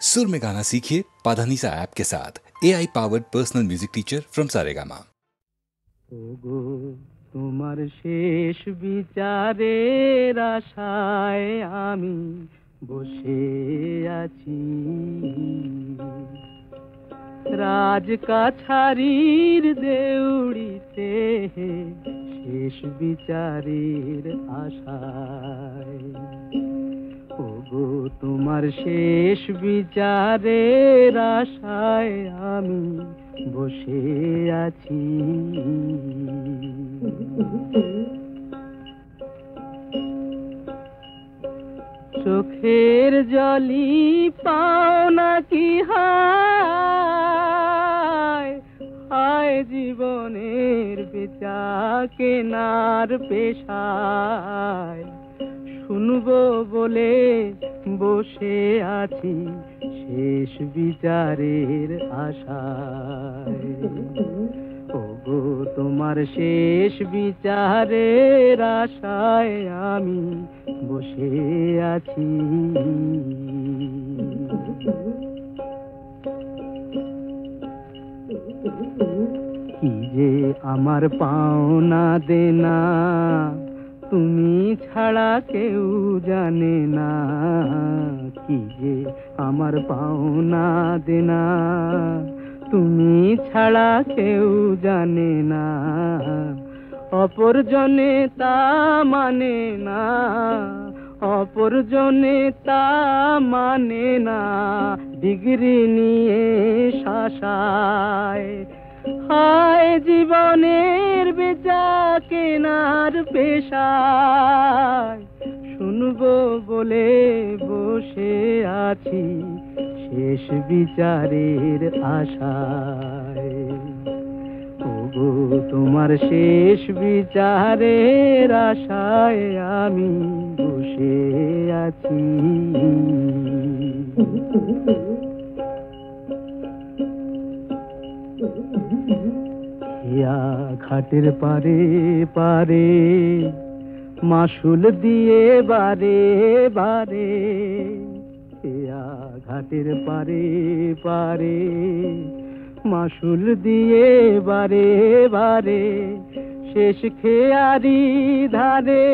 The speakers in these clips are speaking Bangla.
सुर में गाना सीखिए पाधानीसा ऐप के साथ। AI powered personal music teacher from Saregama. ওগো তোমার শেষ বিচারের আশায় আমি বসে আছি, রাজকাছারির দেউড়িতে শেষ বিচারের আশায়। ওগো তোমার শেষ বিচারের আশায় আমি বসে আছি। চোখের জলি পাও নাকি হায় হায় জীবনের বেচা কেনার পেশায়, শুনবো বলে বসে আছি শেষ বিচারের আশায়। ওগো তোমার শেষ বিচারের আশায় আমি বসে আছি। কি যে আমার পাওনা দেনা তুমি ছাড়া কেউ জানে না, কি যে আমার পাওনা দেনা তুমি ছাড়া কেউ জানে না। অপরজনে তা মানে না, অপরজনে তা মানে না, ডিগ্রি নিয়ে শাসায়। হায় জীবনের বেচা কেনার পেশায়, শুনবো বলে বসে আছি শেষ বিচারের আশায়। ওগো তোমার শেষ বিচারের আশায় আমি বসে আছি। ঘাটের পারে পারে মাসুল দিয়ে বারে বারে, ঘাটের পারে পারে মাসুল দিয়ে বারে বারে, শেষ খেয়ারি ধারে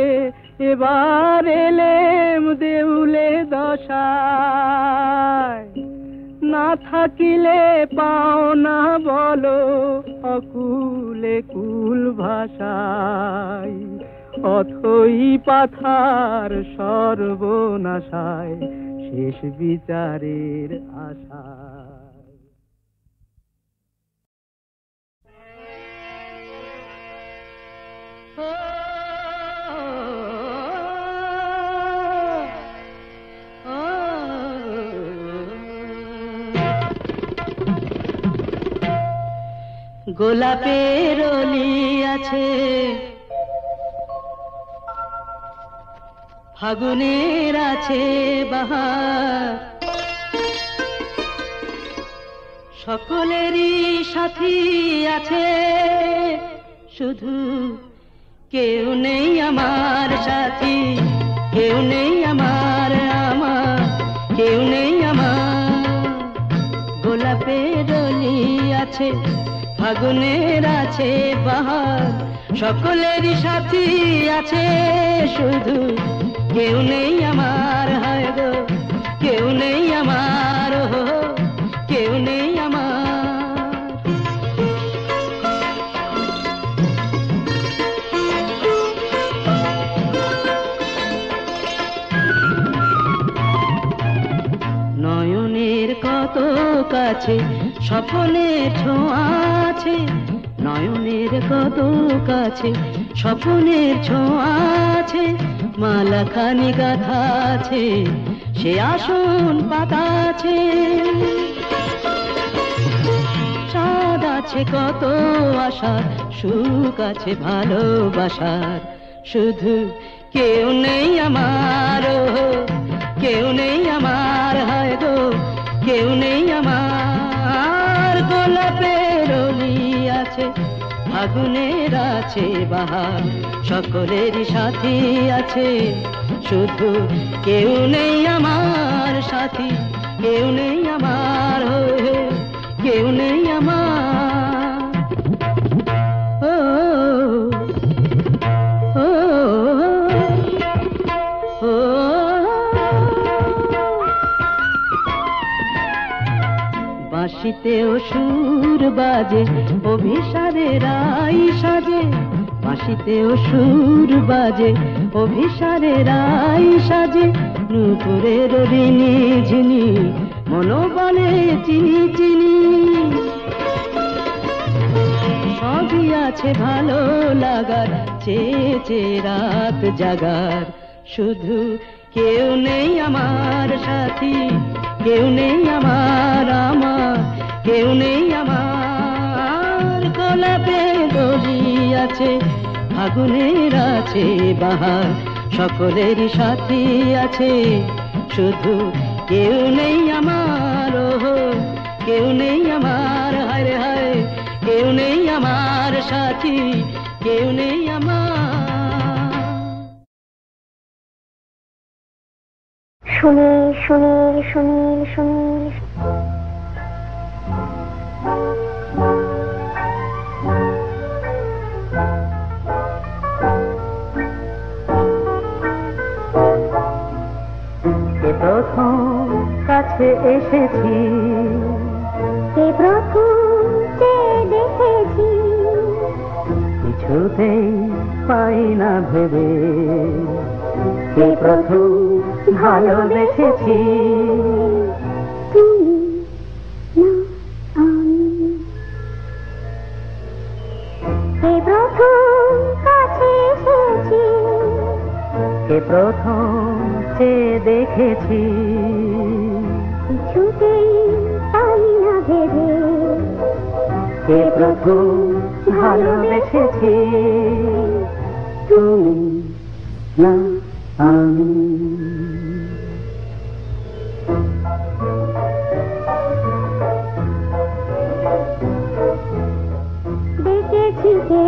এবার এলেম দেউলে দশায়। না থাকিলে পাও না বলো অকুলে কুল ভাষায়, অথই পাথার সর্বনাশায় শেষ বিচারের আশায়। গোলাপের অলি আছে, ফাগুনের আছে বাহার, সকলেরই সাথী আছে, শুধু কেউ নেই আমার সাথী, কেউ নেই আমার আমার, কেউ নেই আমার। গোলাপের অলি আছে, ফাগুনের আছে বাহার, সকলেরই সাথী আছে, শুধু কেউ নেই আমার। হায় গো কেউ নেই আমার, কেউ নেই আমার। নয়নের কত কাছে স্বপ্নের ছোঁয়া আছে, নয়নের কত কাছে স্বপ্নের ছোঁয়া আছে, মালাখানি গাথা আছে, সে আসন পাতা আছে। চাঁদ আছে কত আশার, সুখ আছে ভালোবাসার, শুধু কেউ নেই আমার, কেউ নেই আমার। হায় গো কেউ নেই আমার। গোলাপের অলি আছে, ফাগুনের আছে বাহার, সকলেরই সাথী আছে, শুধু কেউ নেই আমার সাথী, কেউ নেই আমার, কেউ নেই আমার। ও ও ও বাঁশিতেও সুর বাজে, অভিসারের রাই সাজে। বাঁশিতেও সুর বাজে, অভিসারের রাই সাজে। নূপুরের ঋণী ঝিনি, মনোবলে চিনি চিনি। সবই আছে ভালো লাগার, চেয়ে চেয়ে রাত জাগার। শুধু কেউ নেই আমার সাথী, কেউ নেই আমার আমার, কেউ নেই আমার। গোলাপে দড়ি আছে, ফাগুনের আছে বাহার। সকলেরই সাথী আছে, শুধু কেউ নেই আমার, কেউ নেই আমার। হায় রে হায়, কেউ নেই আমার সাথী, কেউ নেই আমার। সুনীল সুনীল সুনীল সুনীল প্রথম কাছে এসেছি, কে প্রথম দেখেছি, কিছুতেই পাই না ভেবে। কে প্রথম ভালোবেসেছি, তুমি না আমি। কে প্রথম কাছে এসেছি, কে প্রথম চেয়ে দেখেছি, কিছুতেই পাই না ভেবে। কে প্রথম ভালোবেসেছি, তুমি না আমি। দেখেছি কে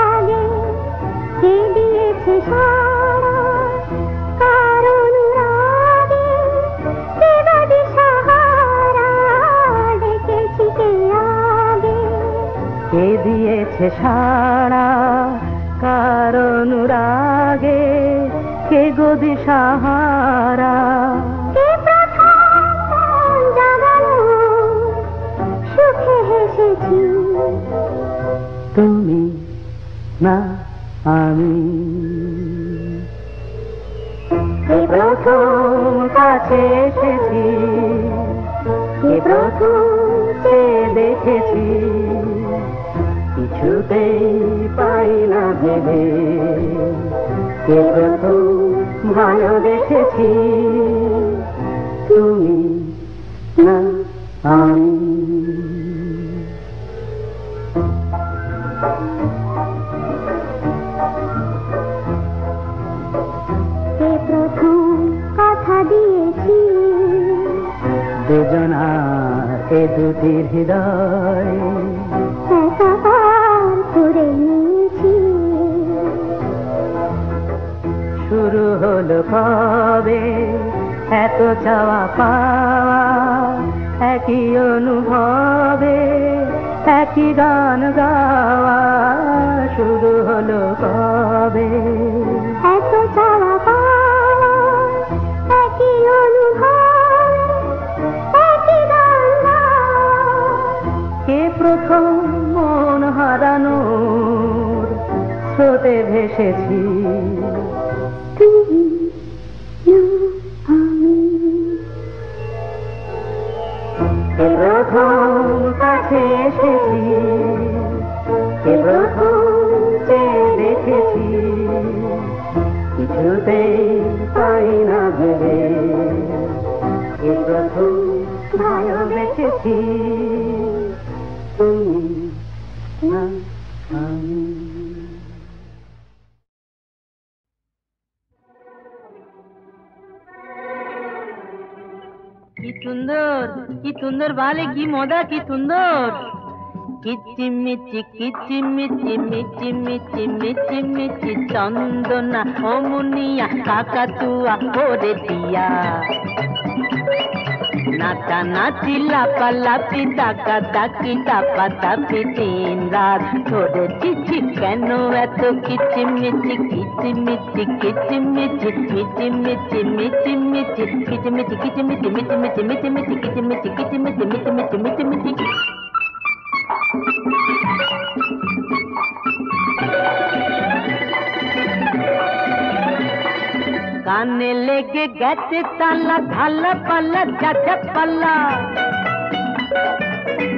আগে, কে দিয়েছে সারা, কারণ রাগে কে বাদে সাহারা। দেখেছি কে আগে, কে দিয়েছে সাড়া, কারণ রাগে কে গদি সাহারা। কে প্রথম জাগালো, সুখে হেসেছি, তুমি না আমি। কে প্রথম কাছে এসেছি, কে প্রথম চেয়ে দেখেছি, কিছুতেই পাই না ভেবে। কে প্রথম ভালোবেসেছি, তুমি না আমি। কে প্রথম কথা দিয়েছি, দুজনার এ দুটি হৃদয় একাকার করে নিয়েছি। শুরু হলো কবে এত চাওয়া পাওয়া, একই অনুভবে একই গান গাওয়া। শুরু হলো কবে এত চাওয়া পাওয়া, একই অনুভবে একই গান গাওয়া। কে প্রথম মন হারানোর স্রোতে ভেসেছি, তুমি না আমি। কে প্রথম কাছে এসেছি, কে প্রথম চেয়ে দেখেছি, কিছুতেই পাই না ভেবে। কে প্রথম ভালোবেসেছি, তুমি না আমি। কি সুন্দর বালে, কি মজা, কি সুন্দর। কিচিমিচি কিচিমিচি মিচি মিচি মিচি মিচি চন্দনা ও মুনিয়া কাকাতুয়া ওরে দিয়া। নাচানাচি লাপালাপি ডাকাডাকি দাপাদাপি দিন রাত ধরে চিঠি কেন এত কিচিমিচি কিচিমিচি কিচিমিচি মিচিমিচি মিচিমিচি কিচিমিচি কিচিমিচি মিচিমিচি মিচিমিচি কিচিমিচি কিচিমিচি মিচিমিচি মিচিমিচি কানে লেগে গেছে তালা ঢালা পাল্লা চাচা পাল্লা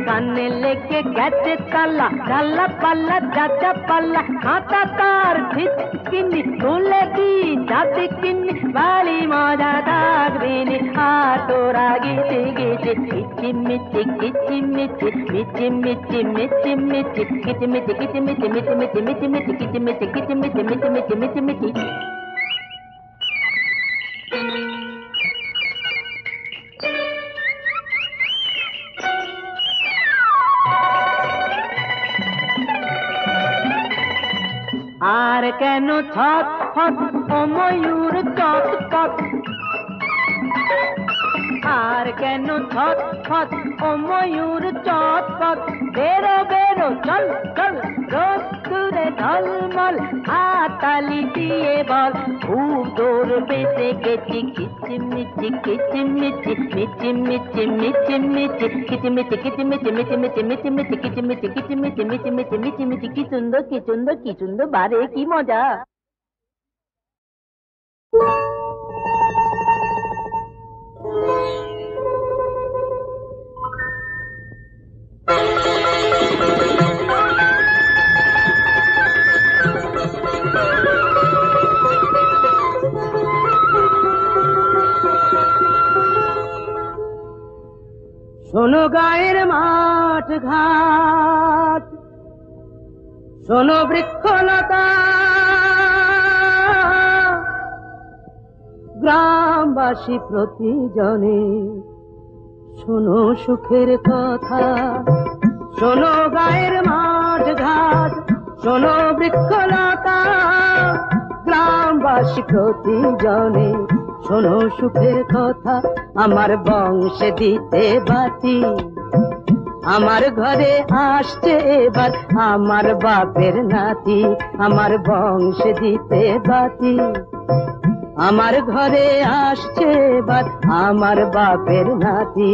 কানে লেগে গেছে তালা ঢালা পাল্লা চাচা পাল্লা খাতা তার ছিটকিনি তুলে দি যাতে কিনি বাড়ি মজা থাকবিনি আর তোরা গেছে গেছে কিচিমিচি কিচিমিচি মিচিমিচি মিচিমিচি কিচিমিচি কিচিমিচি মিচিমিচি মিচিমিচি কিচিমিচি কিচিমিচি মিচিমিচি মিচিমিচি আর কেন ছট ফট ও ময়ূর চট পট আর কেন ছট ফট ও ময়ূর চট পট বেরো বেরো চল চল রোদ দূরে ঢলমল হাততালি দিয়ে বল খুব দূর বেঁচে গেছি কিচিমিচি কিচিমিচি মিচিমিচি মিচিমিচি কিচিমিচি কিচিমিচি মিচিমিচি মিচিমিচি কিচিমিচি কিচিমিচি মিচিমিচি মিচিমিচি কি সুন্দর কি সুন্দর কি সুন্দর বারে কি মজা শোনো গায়ের মাঠ ঘাট শোনো বৃক্ষলতা গ্রামবাসী প্রতিজনে শোনো সুখের কথা শোনো গায়ের মাঠ ঘাট শোনো বৃক্ষলতা গ্রামবাসী প্রতিজনে শোনো সুখের কথা আমার বংশে দিতে বাতি আমার ঘরে আসছে এবার আমার বাপের নাতি আমার বংশে দিতে বাতি আমার ঘরে আসছে এবার আমার বাপের নাতি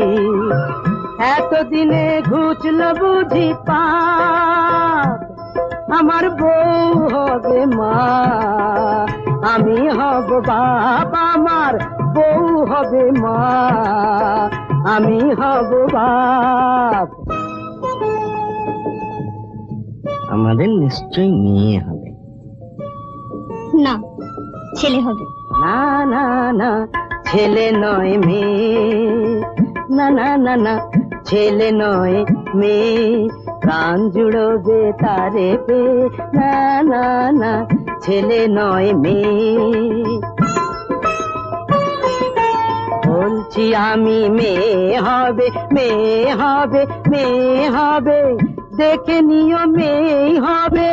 এতদিনে ঘুচল বুঝি পাপ আমার বউ হবে মা আমি হব বাপ আমার বউ হবে মা আমি হব বাপ আমাদের নিশ্চয়ই মেয়ে হবে না ছেলে হবে না না না ছেলে নয় মেয়ে না না না না ছেলে নয় মেয়ে প্রাণ জুড়বে তারে পে না না না ছেলে নয় মেয়ে বলছি আমি মেয়ে হবে মেয়ে হবে মেয়ে হবে দেখে নিও মেয়ে হবে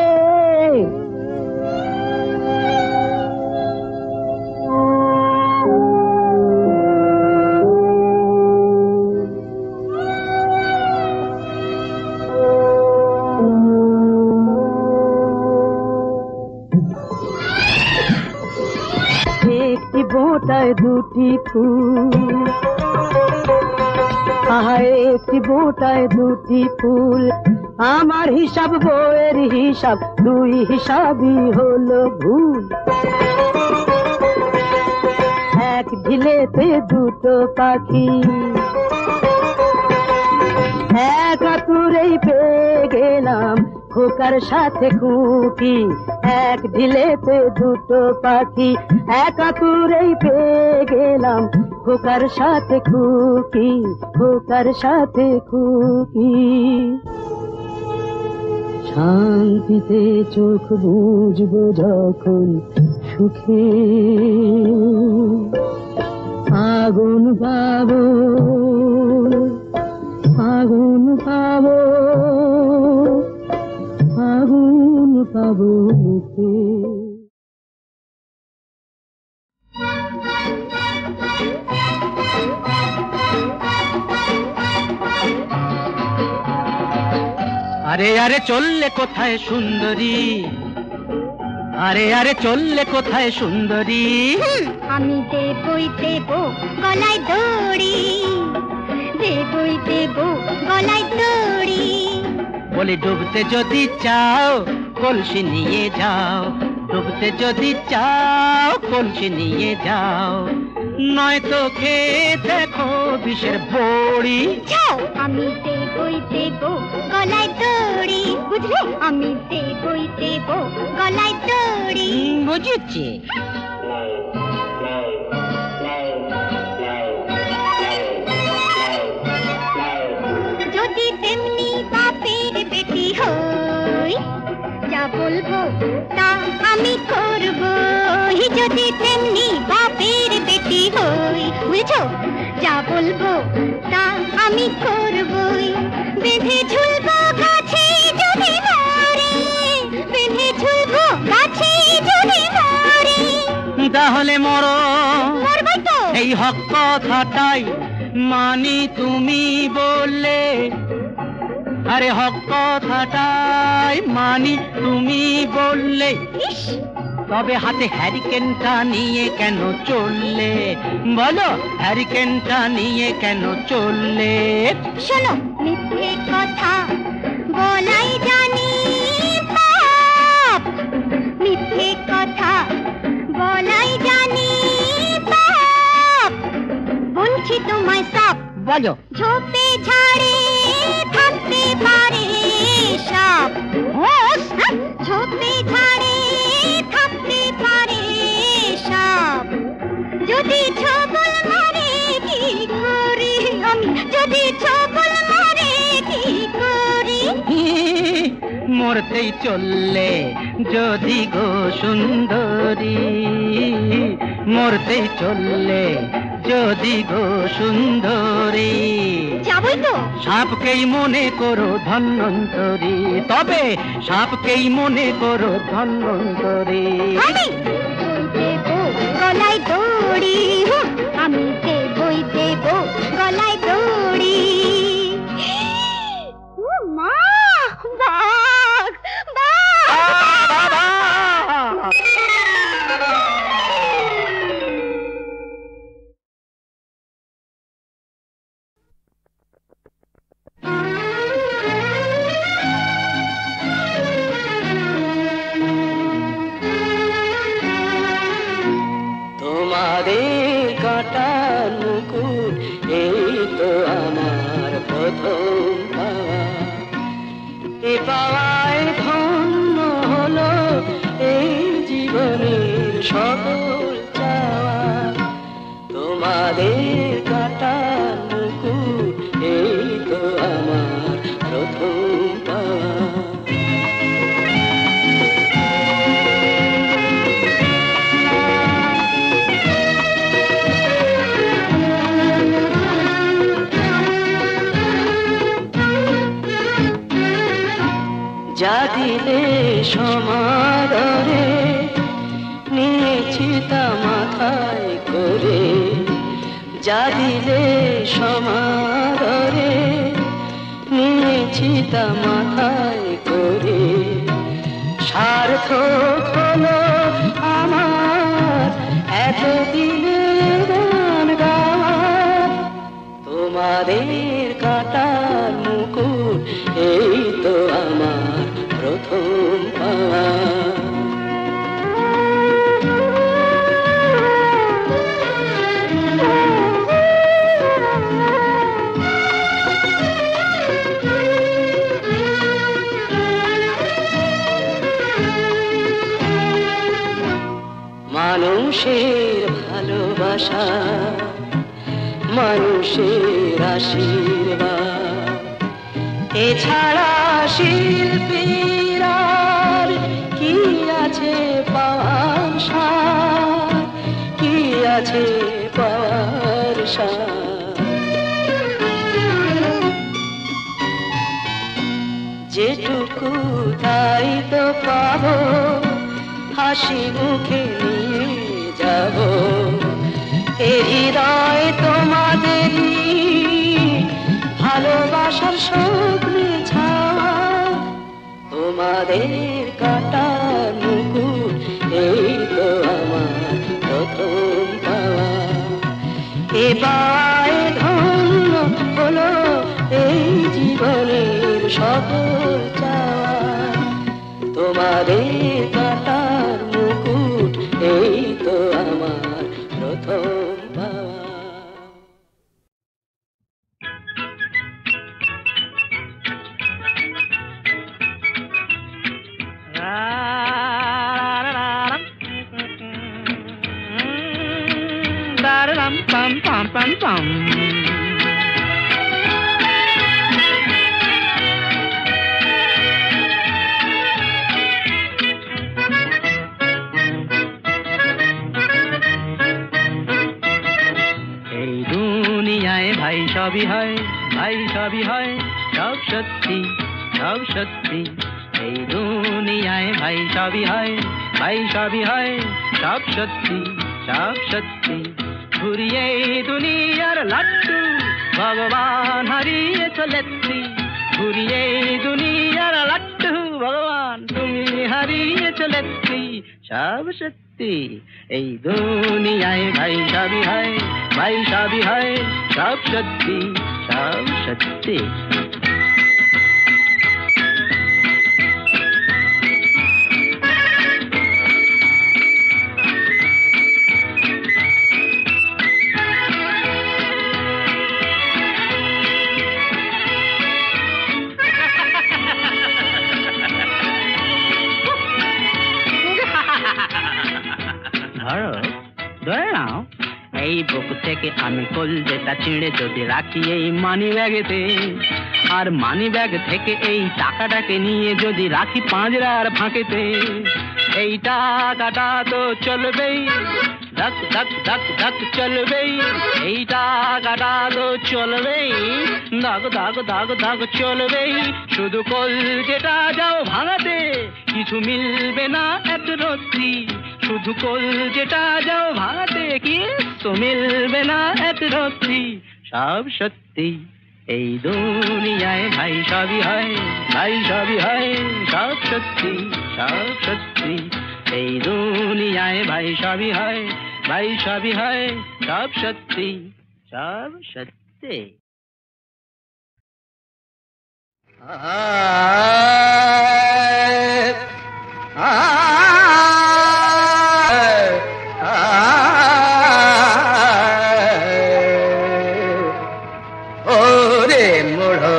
একটি বোঁটায় দুটি ফুল আহায় একটি বোঁটায় দুটি ফুল আমার হিসাব বইয়ের হিসাব দুই হিসাবই হলো ভুল এক ঢিলেতে দুটো পাখি এক আতুরেই পেয়ে গেলাম খোকার সাথে খুকি এক ঢিলেতে দুটো পাখি এক আতুরেই পেয়ে গেলাম খোকার সাথে খুকি খোকার সাথে খুকি শান্তিতে চোখ বুঝবো যখন সুখে আগুন পাবো আগুন পাবো আগুন পাবো মুখে আরে আরে চললে কোথায় সুন্দরী, আরে আরে চললে কোথায় সুন্দরী। আমি দেবই দেব গলায় দড়ি, দেবই দেব গলায় দড়ি। বলি ডুবতে যদি চাও কলসি নিয়ে যাও, ডুবতে যদি চাও কলসি নিয়ে যাও, নয়তো খেয়ে দেখো বিষের বড়ি। যাও আমি দেবই দেব গলায় দড়ি, বুঝলে? আমি দেবই দেব গলায় দড়ি। বুঝেছি। যদি তেমনি বাপের বেটি হই, যা বলবো তা আমি করব। যদি তেমনি বাপের বেটি হই, বুঝছো? যা বলবো তা আমি করবই। বেঁধে ঝুলবো গাছে যদি মরে, বেঁধে ঝুলবো গাছে যদি মরে। তাহলে মরো, মরবো তো। এই হক কথাটাই মানি তুমি বললে, আরে হক কথাটাই মানি তুমি বললে। তবে হাতে হ্যারিকেনটা নিয়ে কেন চললে, বলো হ্যারিকেনটা নিয়ে কেন চললে? শোনো, মিথ্যে কথা বলাই জানি পাপ, মিথ্যে কথা বলাই জানি পাপ। বলছি তোমায় সাপ, বলো। ঝোপে ঝাড়ে থাকতে পারে সাপ, ঝোপে ঝাড়ে থাকতে পারে সাপ। যদি ছবল মারে কি করি আমি, যদি ছবল মারে কি করি? মরতেই চললে যদি গো সুন্দরী, মরতেই চললে যদি গো সুন্দরী। যাবই তো। সাপকেই মনে করো ধন্বন্তরী, তবে সাপকেই মনে করো ধন্বন্তরী। আমি দেব গলায় দড়ি, আমি দেবই দেব গলায় দড়ি। ও মা, বাঘ বাঘ। তোমাদের কাটার মুকুট এই তো আমার প্রথম পাওয়া, এ পাওয়ায় ধন্য হলো এই জীবনের সকল চাওয়া। তোমাদের কাটার মুকুট এই তো আমার প্রথম পাওয়া। যা দিলে সমাদরে নিয়েছি তা মাথায় করে, যা দিলে সমাদরে নিয়েছি তা মাথায় করে। সার্থক হলো আমার এতদিনের গান গাওয়া। তোমাদের কাটার মুকুট এই তো আমার প্রথম পাওয়া। মানুষের ভালোবাসা, মানুষের আশীর্বাদ, এছাড়া শিল্পীর আর কি আছে পাওয়ার সার, কি আছে পাওয়ার সার। যেটুকু তাই তো পাবো, হাসি মুখে নিয়ে যাব। এ হৃদয় তোমাদেরই ভালোবাসার স্বপ্নে ছাওয়া। তোমাদের কাটার মুকুট এই তো আমার প্রথম পাওয়া। এবার ধন্য হলো এই জীবনের সকল চাওয়া। তোমাদের কাটার মুকুট এই তো আমার প্রথম পাওয়া। Pam pam pam pam. এই দুনিয়ায় ভাই সবই হয়, ভাই সবই হয়, সব সত্যি, সব সত্যি। এই দুনিয়ায় ভাই সবই হয়, ভাই সবই হয়, সব সত্যি, সব সত্যি। ঘুরিয়ে দুনিয়ার লাট্টু ভগবান হারিয়ে চলেছি। ঘুরিয়ে দুনিয়ার লাট্টু ভগবান তুমি হারিয়ে চলেছি। সব সত্যি এই দুনিয়ায় ভাই সবই হয়, ভাই সবই হয়, সব সত্যি, সব সত্যি। ধরে নাও এই বুক থেকে আমি কলজেটা ছিঁড়ে যদি রাখি এই মানি ব্যাগেতে, আর মানি ব্যাগ থেকে এই টাকাটাকে নিয়ে যদি রাখি পাঁজরার ফাঁকেতে, এই টাকাটা তো চলবেই, ধক ধক ধক ধক চলবেই। এই টাকাটা তো চলবেই, ধক ধক ধক ধক চলবেই। শুধু কলজেটা যাও ভাঙাতে কিছু মিলবে না এত রত্তি। শুধু কলজেটা যাও ভাঙাতে কিছু মিলবে না এত রত্তি। সব সত্যি এই দুনিয়ায় ভাই সবই হয়, ভাই সবই হয়, সব সত্যি, সব সত্যি। এই দুনিয়ায় ভাই সবই হয়, ভাই সবই হয়, সব সত্যি, সব সত্যি। ওরে মোড়ো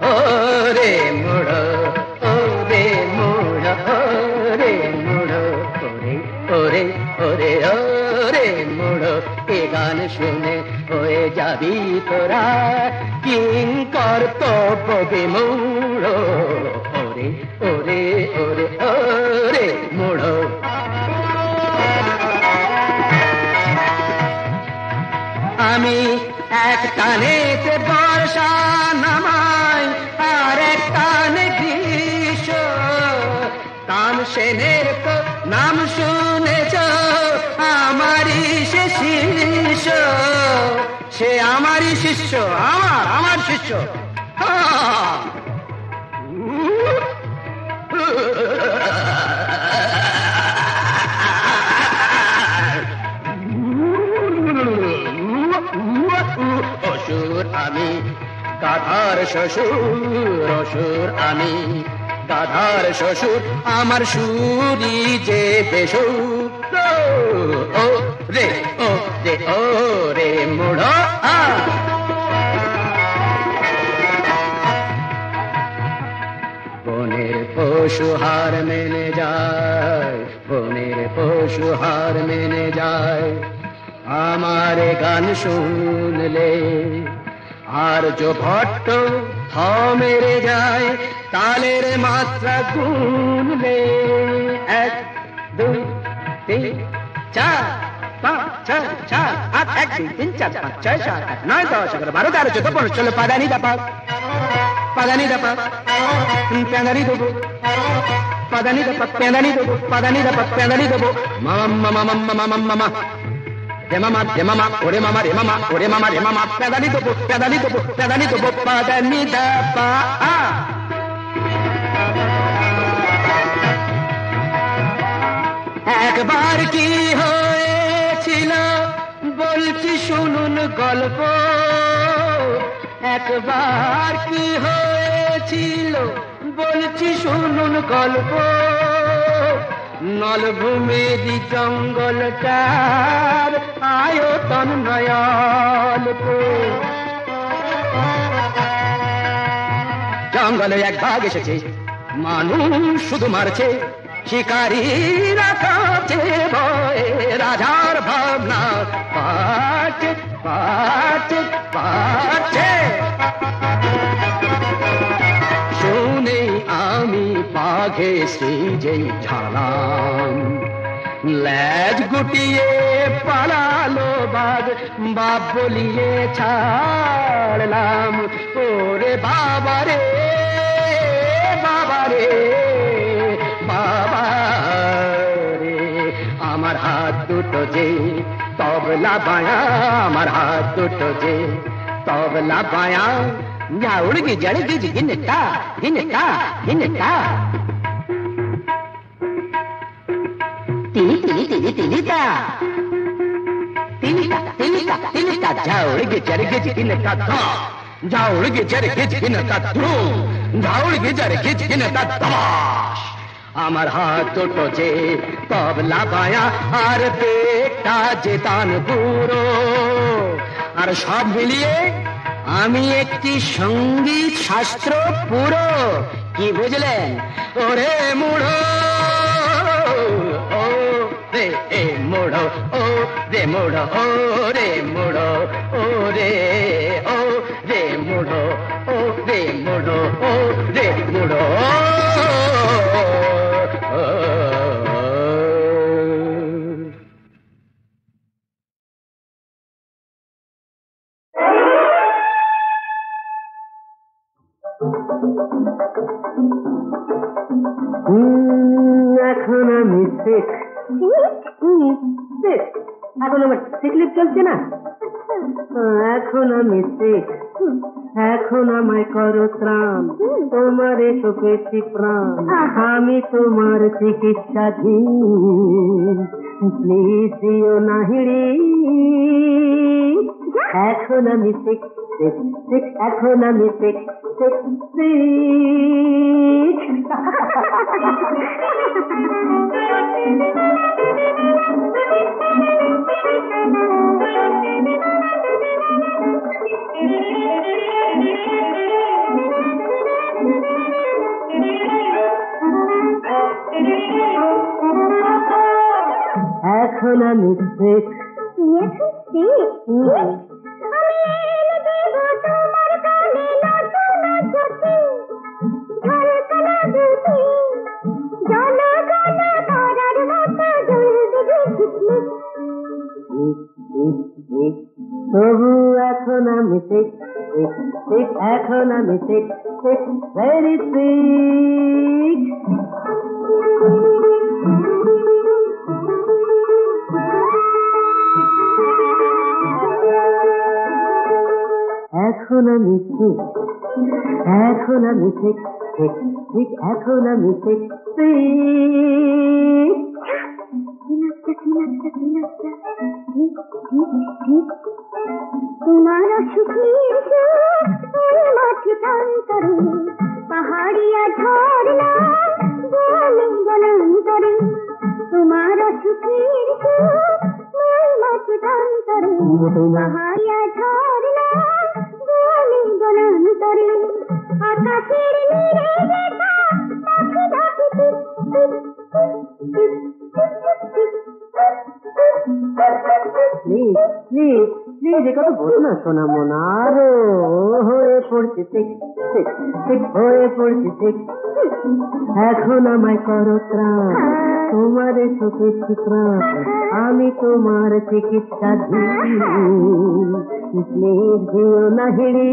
ওরে মোড়ো, ওরে মোড়ো, ওরে মোড়ো, ওরে ওরে ওরে ওরে মোড়ো। এ গান শুনে হয়ে যাবি তোরা কিঙ্কর তব বিমূঢ়। ওরে ওরে ওরে ওরে মোড়ো। আমি এক টানেতে বর্ষা নামাই, আর এক টানে গ্রীষ্ম। তানসেনের তো নাম শুনেছ, আমারই সে শিষ্য। সে আমারই শিষ্য, আমার শিষ্য। অসুর আমি গাধার শ্বশুর, অসুর আমি গাধার শ্বশুর। আমার সুরি যে বেসুর। ও রে ও রে ও রে মোড়ো। বনের পশু হার মেনে যায়, বনের পশু হার মেনে যায় আমার গান শুনলে। আর जो ভট্ট থ মেরে যায় তালের মাত্রা গুনলে। 1 2 3 4 5 6 7 8 1 2 3 4 5 6 7 8 9 10 11 12 13 14 15 16 পাদানি দাপা পাদানি দাপা প্যাদানি দেবো পাদানি দাপা প্যাদানি দেবো পাদানি দাপা প্যাদানি দেবো মামা মামা মামা মামা মামা রে মামা রে মামা ওরে মামা রে মামা ওরে মামা রে মামা পেদানি দেবো পেদানি দেবো পেদানি দেবো পাদানি দা পা আ। একবার কি হয়েছিল বলছি শুনুন গল্প, একবার কি হয়েছিল বলছি শুনুন গল্প, নলভূমির জঙ্গলটার আয়তন নয়ল্প। জঙ্গলে এক বাঘ এসেছে, মানুষ শুধু মারছে, শিকারীরা কাছে ভয়ে, রাজার ভাবনা পাচ্ছে পাচ্ছে পাচ্ছে। শুনে আমি বাঘে সেজেই ঝালাম, লেজ গুটিয়ে পালালো বাঘ, বাপ বলিয়ে ছাড়লাম। ওরে বাবারে বাবারে বাবারে, আমার হাত দুটো যে তবলা বায়া, আমার হাত দুটো যে তবলা বায়া, যা উড়গি জড়গি गिनता गिनता गिनता, तिली तिली तिली तिलीता तिलीता तिलीता तिलीता, जा उड़गि जड़गि गिनता धा, जा उड़गि जड़गि गिनता धूम, जा उड़गि जड़गि गिनता धमाश। আমার হাত দুটো যে তবলা বায়া, আর পেটটা যে তান বুড়ো, আর সব মিলিয়ে আমি একটি সঙ্গীত শাস্ত্র পুরো। কি বুঝলেন? ওরে মুড়ো ও রে এ মুড়ো, ও রে মুড়ো, ও রে মুড়ো, ও রে ও রে মুড়ো, ও রে মুড়ো, ও রে মুড়ো। এখন আমি শেখ, এখন আমার সিকলিপ চলছে না, এখন আমি শেখ, এখন আমায় করো ত্রাণ, তোমার এসো পেয়েছি প্রাণ, আমি তোমার চিকিৎসাধীন, প্লিজ দিও না হিড়ি। এখন আমি শেখ শেখ শেখ, এখন আমি শেখ শেখ শেখ। এখন আমি শেখ, তবু এখন আমি শেখ শেখ, এখন আমি শেখ শেখ ভেরি শেখ। এখন আমি শেখ, এখন আমি শেখ শেখ শেখ, এখন আমি শেখ শেখ। তোমার সুখের মাঠে প্রান্তরে, পাহাড়িয়া ঝরনা বলে বনান্তরে, তোমার সুখের মাঠে প্রান্তরে, পাহাড়িয়া ঝরনা বলে বনান্তরে, আকাশের নীরে দেখা পাখি ডাকে প্লিজ প্লিজ প্লিজ, এ কথা বলো না সোনা মনা, আরো হয়ে পড়ছে শেখ শেখ শেখ, হয়ে পড়ছে শেখ। এখন আমায় করো ত্রাণ, তোমার সুখেছি প্রাণ, আমি তোমার চিকিৎসাধীন, প্লিজ দিও না হিড়ি।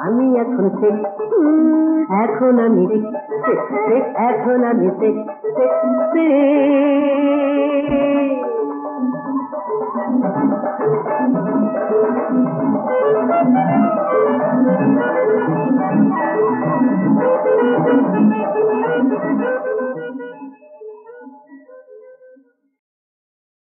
আমি এখন শেখ, এখন আমি শেখ শেখ, এখন আমি শেখ শেখ শেখ।